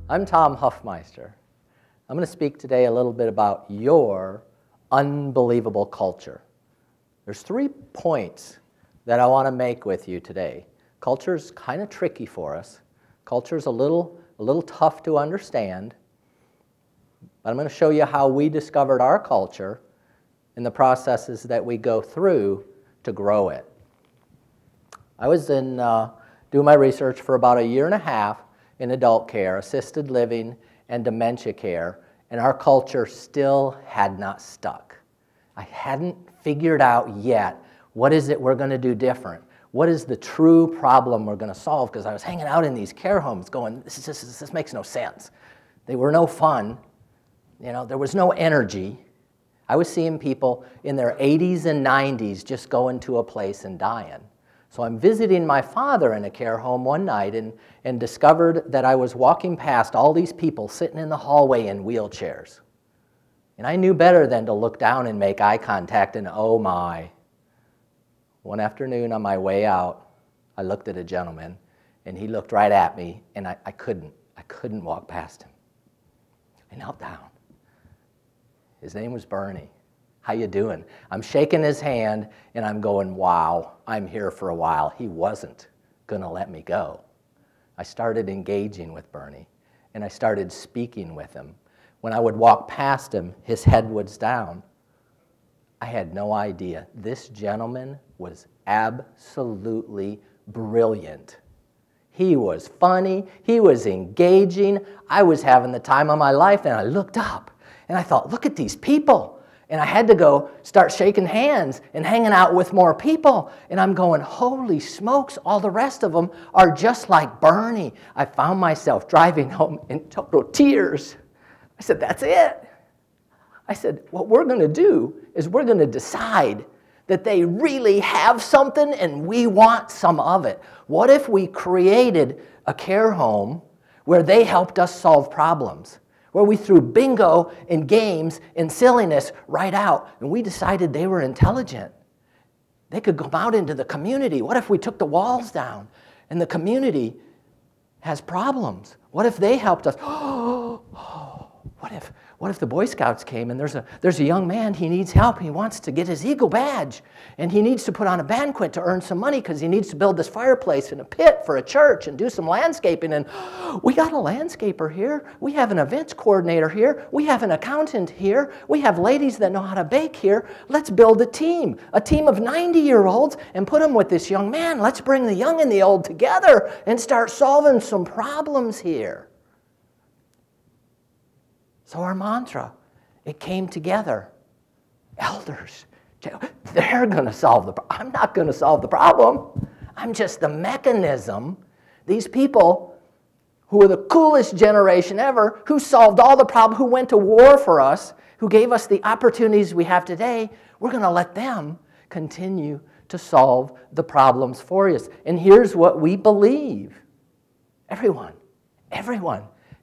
I'm Tom Huffmeister. I'm going to speak today a little bit about your unbelievable culture. There's 3 points that I want to make with you today. Culture's kind of tricky for us. Culture's a little tough to understand. But I'm going to show you how we discovered our culture and the processes that we go through to grow it. I was doing my research for about 1.5 years in adult care, assisted living, and dementia care, and our culture still had not stuck. I hadn't figured out yet what is it we're going to do different. What is the true problem we're going to solve? Because I was hanging out in these care homes going, this makes no sense. They were no fun. You know, there was no energy. I was seeing people in their 80s and 90s just going to a place and dying. So I'm visiting my father in a care home one night and discovered that I was walking past all these people sitting in the hallway in wheelchairs. And I knew better than to look down and make eye contact, and oh my. One afternoon on my way out, I looked at a gentleman and he looked right at me, and I couldn't walk past him. I knelt down. His name was Bernie. How you doing? I'm shaking his hand and I'm going, wow, I'm here for a while. He wasn't going to let me go. I started engaging with Bernie and I started speaking with him. When I would walk past him, his head was down. I had no idea. This gentleman was absolutely brilliant. He was funny. He was engaging. I was having the time of my life, and I looked up and I thought, look at these people. And I had to go start shaking hands and hanging out with more people. And I'm going, holy smokes, all the rest of them are just like Bernie. I found myself driving home in total tears. I said, that's it. I said, what we're going to do is we're going to decide that they really have something and we want some of it. What if we created a care home where they helped us solve problems? Where we threw bingo and games and silliness right out, and we decided they were intelligent. They could come out into the community. What if we took the walls down and the community has problems? What if they helped us? What if the Boy Scouts came and there's a young man, he needs help, he wants to get his Eagle badge, and he needs to put on a banquet to earn some money because he needs to build this fireplace and a pit for a church and do some landscaping, and we got a landscaper here, we have an events coordinator here, we have an accountant here, we have ladies that know how to bake here. Let's build a team of 90-year-olds and put them with this young man. Let's bring the young and the old together and start solving some problems here. So our mantra, it came together. Elders, they're going to solve the problem. I'm not going to solve the problem. I'm just the mechanism. These people who are the coolest generation ever, who solved all the problems, who went to war for us, who gave us the opportunities we have today, we're going to let them continue to solve the problems for us. And here's what we believe. Everyone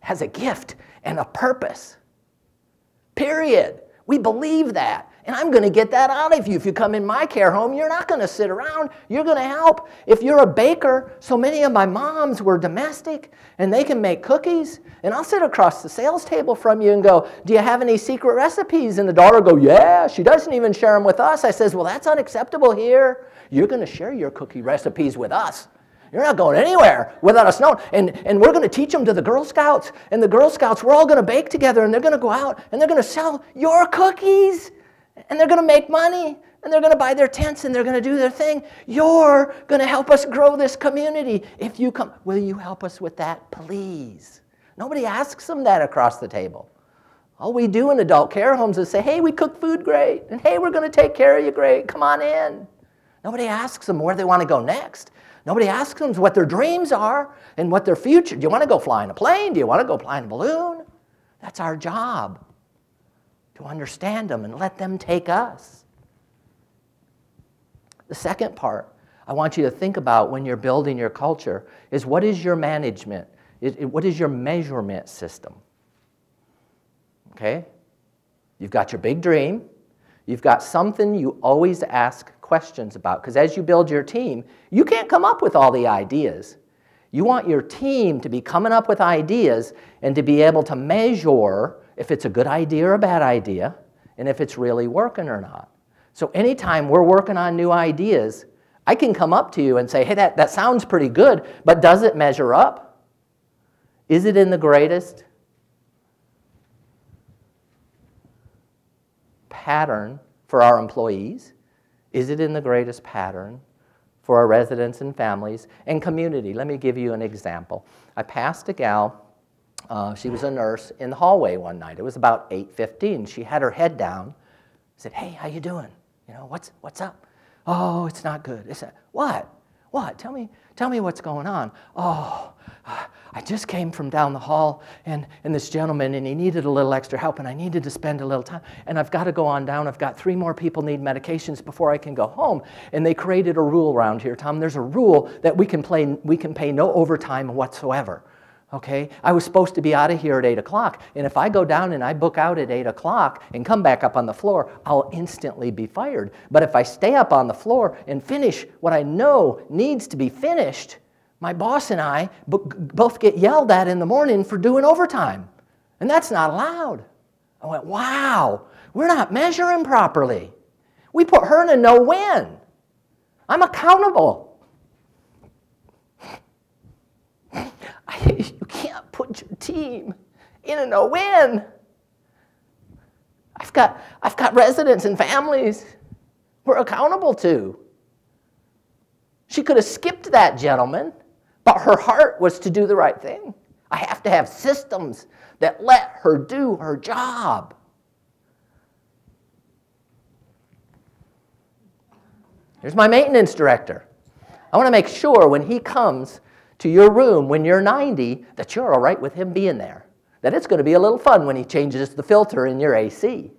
has a gift and a purpose. Period. We believe that. And I'm going to get that out of you. If you come in my care home, you're not going to sit around. You're going to help. If you're a baker, so many of my moms were domestic, and they can make cookies. And I'll sit across the sales table from you and go, do you have any secret recipes? And the daughter will go, yeah, she doesn't even share them with us. I says, well, that's unacceptable here. You're going to share your cookie recipes with us. You're not going anywhere without us knowing. And we're going to teach them to the Girl Scouts. And the Girl Scouts, we're all going to bake together. And they're going to go out and they're going to sell your cookies. And they're going to make money. And they're going to buy their tents and they're going to do their thing. You're going to help us grow this community. If you come, will you help us with that, please? Nobody asks them that across the table. All we do in adult care homes is say, hey, we cook food great. And hey, we're going to take care of you great. Come on in. Nobody asks them where they want to go next. Nobody asks them what their dreams are and what their future. Do you want to go fly in a plane? Do you want to go fly in a balloon? That's our job, to understand them and let them take us. The second part I want you to think about when you're building your culture is, what is your management? What is your measurement system? Okay? You've got your big dream. You've got something you always ask questions about, because as you build your team, you can't come up with all the ideas. You want your team to be coming up with ideas and to be able to measure if it's a good idea or a bad idea and if it's really working or not. So anytime we're working on new ideas, I can come up to you and say, hey, that sounds pretty good, but does it measure up? Is it in the greatest pattern for our employees? Is it in the greatest pattern for our residents and families and community? Let me give you an example. I passed a gal, she was a nurse, in the hallway one night. It was about 8:15. She had her head down. I said, hey, how you doing? You know, what's up? Oh, it's not good. I said, what? What? Tell me what's going on. Oh, I just came from down the hall, and this gentleman, and he needed a little extra help, and I needed to spend a little time, and I've got to go on down. I've got 3 more people need medications before I can go home, and they created a rule around here, Tom. There's a rule that we can pay no overtime whatsoever. Okay, I was supposed to be out of here at 8 o'clock, and if I go down and I book out at 8 o'clock and come back up on the floor, I'll instantly be fired. But if I stay up on the floor and finish what I know needs to be finished, my boss and I both get yelled at in the morning for doing overtime, and that's not allowed. I went, wow, we're not measuring properly. We put her in a no-win. I'm accountable. You can't put your team in a no-win. I've got residents and families we're accountable to. She could have skipped that gentleman, but her heart was to do the right thing. I have to have systems that let her do her job. Here's my maintenance director. I want to make sure when he comes to your room when you're 90 that you're all right with him being there, that it's going to be a little fun when he changes the filter in your AC.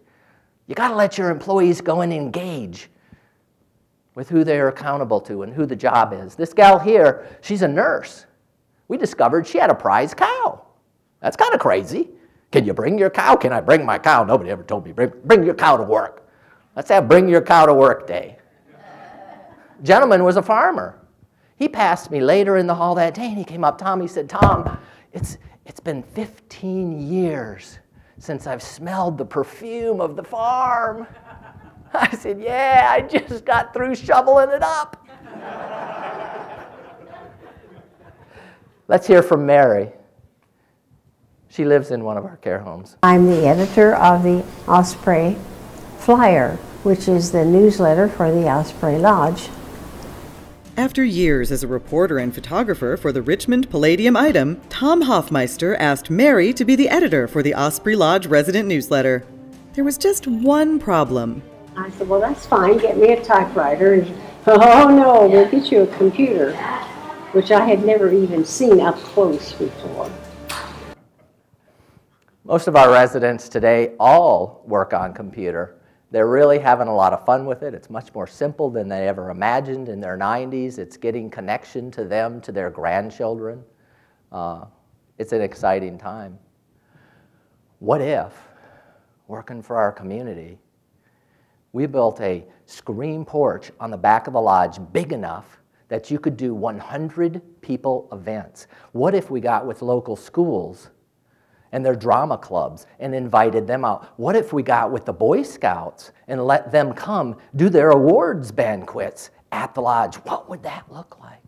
You got to let your employees go and engage with who they're accountable to and who the job is. This gal here, she's a nurse. We discovered she had a prize cow. That's kind of crazy. Can you bring your cow? Can I bring my cow? Nobody ever told me, bring your cow to work. Let's have bring your cow to work day. Gentleman was a farmer. He passed me later in the hall that day, and he came up, Tom, he said, Tom, it's been 15 years since I've smelled the perfume of the farm. I said, yeah, I just got through shoveling it up. Let's hear from Mary. She lives in one of our care homes. I'm the editor of the Osprey Flyer, which is the newsletter for the Osprey Lodge. After years as a reporter and photographer for the Richmond Palladium Item, Tom Hoffmeister asked Mary to be the editor for the Osprey Lodge resident newsletter. There was just one problem. I said, well, that's fine, get me a typewriter. And, oh no, we'll get you a computer, which I had never even seen up close before. Most of our residents today all work on computer. They're really having a lot of fun with it. It's much more simple than they ever imagined in their 90s. It's getting connection to them, to their grandchildren. It's an exciting time. What if, working for our community, we built a screen porch on the back of the lodge big enough that you could do 100 people events? What if we got with local schools and their drama clubs and invited them out? What if we got with the Boy Scouts and let them come do their awards banquets at the lodge? What would that look like?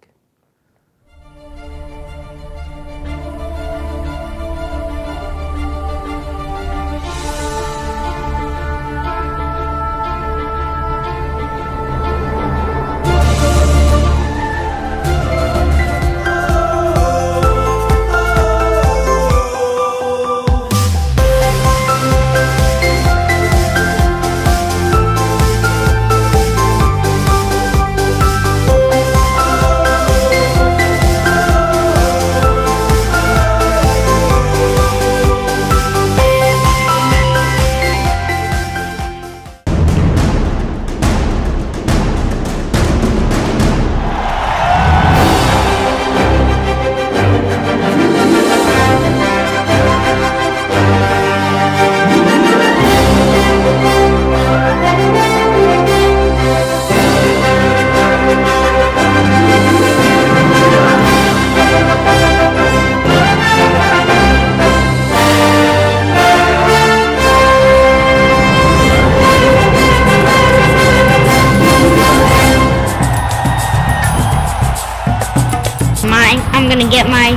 I'm gonna get my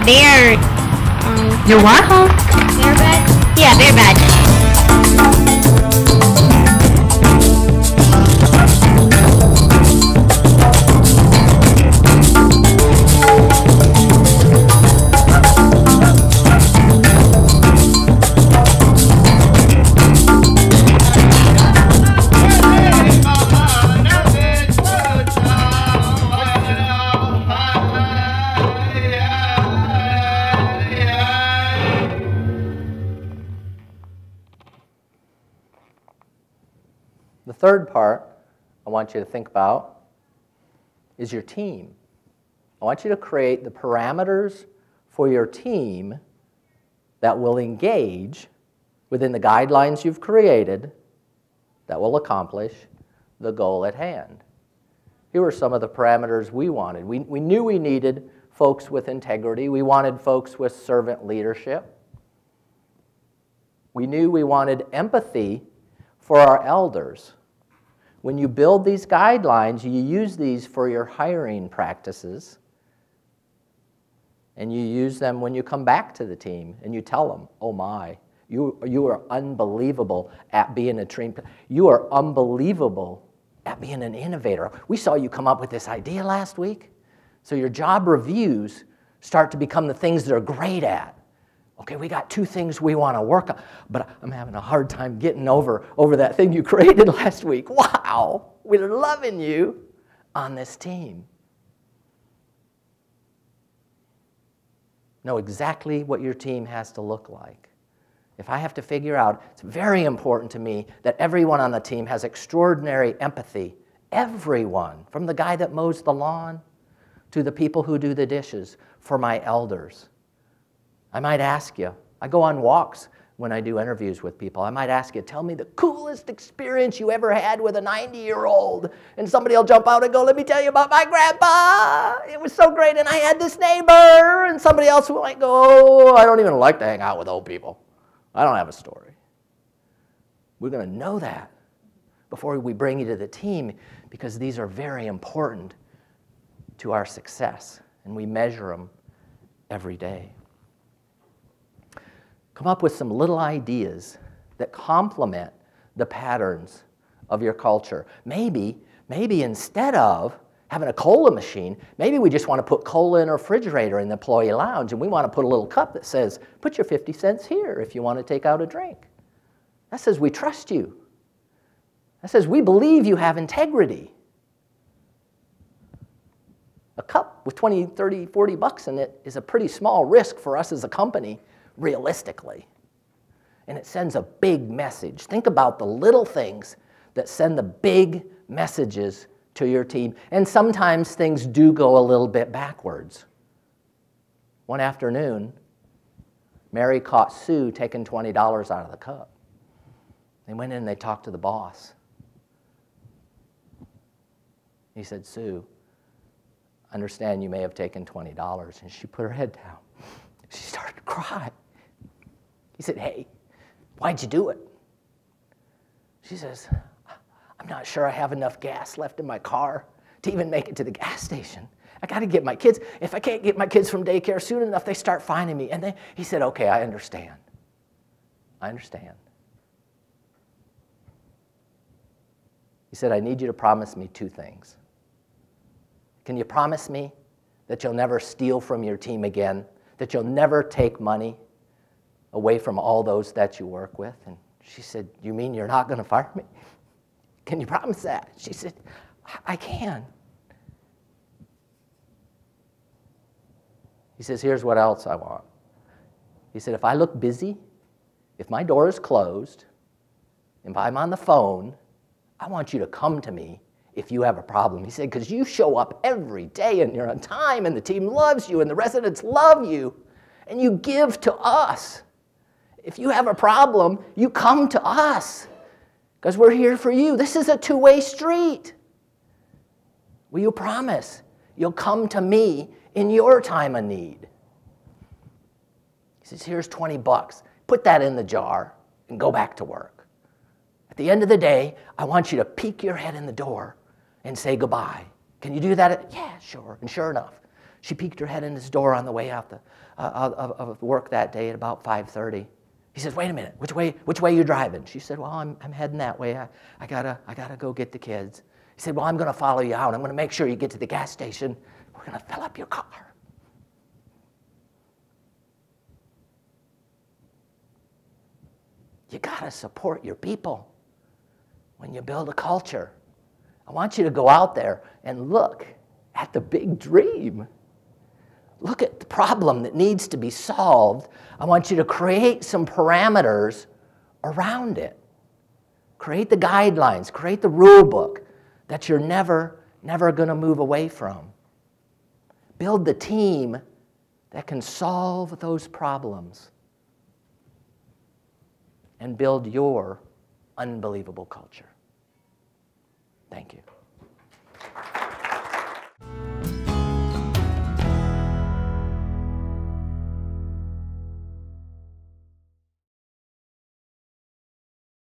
bear. Your what? Bear badge? Yeah, bear badge. The third part I want you to think about is your team. I want you to create the parameters for your team that will engage within the guidelines you've created that will accomplish the goal at hand. Here were some of the parameters we wanted. We knew we needed folks with integrity. We wanted folks with servant leadership. We knew we wanted empathy for our elders. When you build these guidelines, you use these for your hiring practices, and you use them when you come back to the team, and you tell them, oh my, you are unbelievable at being a team. You are unbelievable at being an innovator. We saw you come up with this idea last week. So your job reviews start to become the things they're great at. Okay, we got 2 things we want to work on, but I'm having a hard time getting over that thing you created last week. Wow, we're loving you on this team. Know exactly what your team has to look like. If I have to figure out, it's very important to me that everyone on the team has extraordinary empathy. Everyone, from the guy that mows the lawn to the people who do the dishes, for my elders. I might ask you, I go on walks when I do interviews with people, I might ask you, tell me the coolest experience you ever had with a 90-year-old. And somebody will jump out and go, let me tell you about my grandpa. It was so great, and I had this neighbor. And somebody else might go, oh, I don't even like to hang out with old people. I don't have a story. We're going to know that before we bring you to the team, because these are very important to our success, and we measure them every day. Come up with some little ideas that complement the patterns of your culture. Maybe instead of having a cola machine, maybe we just want to put cola in a refrigerator in the employee lounge, and we want to put a little cup that says, put your 50 cents here if you want to take out a drink. That says we trust you. That says we believe you have integrity. A cup with 20, 30, 40 bucks in it is a pretty small risk for us as a company, realistically. And it sends a big message. Think about the little things that send the big messages to your team. And sometimes things do go a little bit backwards. One afternoon, Mary caught Sue taking $20 out of the cup. They went in and they talked to the boss. He said, Sue, I understand you may have taken $20. And she put her head down. She started to cry. He said, hey, why'd you do it? She says, I'm not sure I have enough gas left in my car to even make it to the gas station. I got to get my kids. If I can't get my kids from daycare soon enough, they start finding me. And then he said, okay, I understand. I understand. He said, I need you to promise me 2 things. Can you promise me that you'll never steal from your team again, that you'll never take money away from all those that you work with? And she said, you mean you're not going to fire me? Can you promise that? She said, I can. He says, here's what else I want. He said, if I look busy, if my door is closed, if I'm on the phone, I want you to come to me if you have a problem. He said, because you show up every day and you're on time and the team loves you and the residents love you and you give to us. If you have a problem, you come to us because we're here for you. This is a 2-way street. Will you promise you'll come to me in your time of need? He says, here's 20 bucks. Put that in the jar and go back to work. At the end of the day, I want you to peek your head in the door and say goodbye. Can you do that? Yeah, sure. And sure enough, She peeked her head in his door on the way out of work that day at about 5:30. He says, "Wait a minute, which way are you driving?" She said, "Well, I'm heading that way. I gotta go get the kids." He said, "Well, I'm gonna follow you out. I'm gonna make sure you get to the gas station. We're gonna fill up your car." You gotta support your people when you build a culture. I want you to go out there and look at the big dream. Look at the problem that needs to be solved. I want you to create some parameters around it. Create the guidelines, create the rule book that you're never going to move away from. Build the team that can solve those problems. And build your unbelievable culture. Thank you.